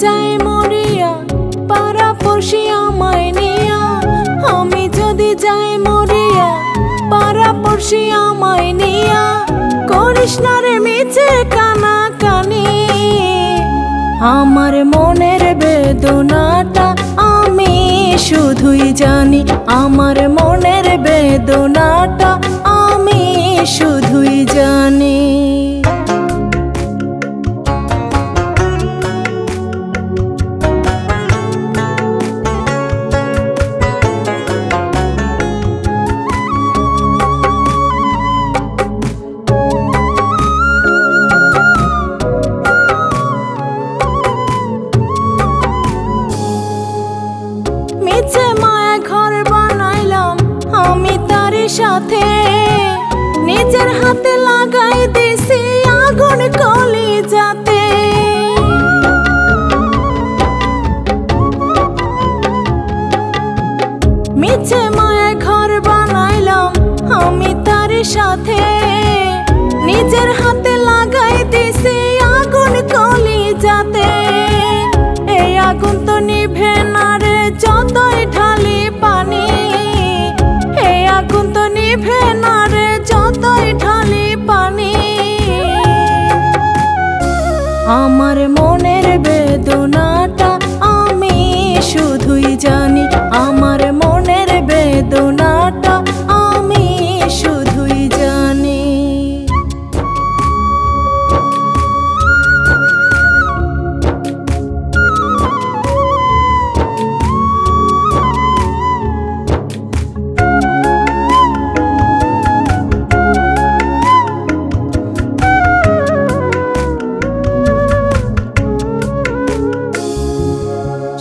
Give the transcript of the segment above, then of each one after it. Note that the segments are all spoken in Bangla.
যাই মরিয়া পাড়া পড়শি আমায় নিয়া, আমি যদি যাই মরিয়া পাড়া পড়শি আমায় নিয়া, করিস না রে মিছে কানা কানি। আমার মনের বেদনাটা আমি শুধুই জানি, আমার মনের বেদনাটা আমি শুধুই জানি। মিছে মায়া ঘর বানাইলাম আমি তারি সাথে, নিজের হাতে লাগাই দিছি আগুন কলিজাতে। মিছে মায়া ঘর বানাইলাম আমি তারি সাথে, নিজের হাতে লাগাই দিছি আগুন কলিজাতে। এই আগুন তো নিভে না রে যতই ঢালি পানি, এই আগুন তো নিভে না রে যতই ঢালি পানি। আমার মনের বেদনাটা আমি শুধুই জানি, আমার মনের বেদনাটা আমি শুধুই জানি।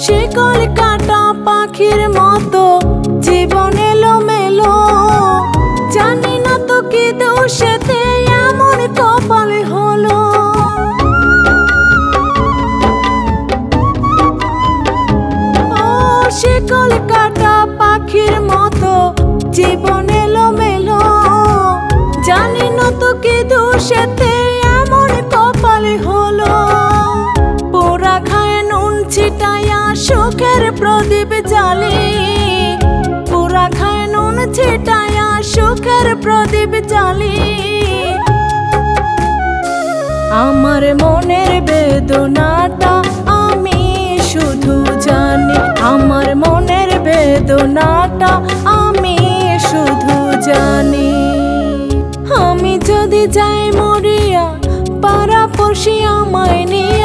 শিকল কাটা পাখির মতো জীবন এলোমেলো, জানি না তো কি দোষেতে এমন কপাল হলো। ও শিকল কাটা পাখির মতো জীবন এলোমেলো, জানি না তো কি দোষেতে এমন কপাল হলো। পোড়া খায় নুন ছিটাইয়া সুখের প্রদীপ জ্বালি, পোড়া খায় নুন ছিটাইয়া সুখের প্রদীপ জ্বালি। আমার মনের বেদনাটা আমি শুধু জানি, আমার মনের বেদনাটা আমি শুধু জানি। আমি যদি যাই মরিয়া পাড়া পড়শি আমায় নিয়া,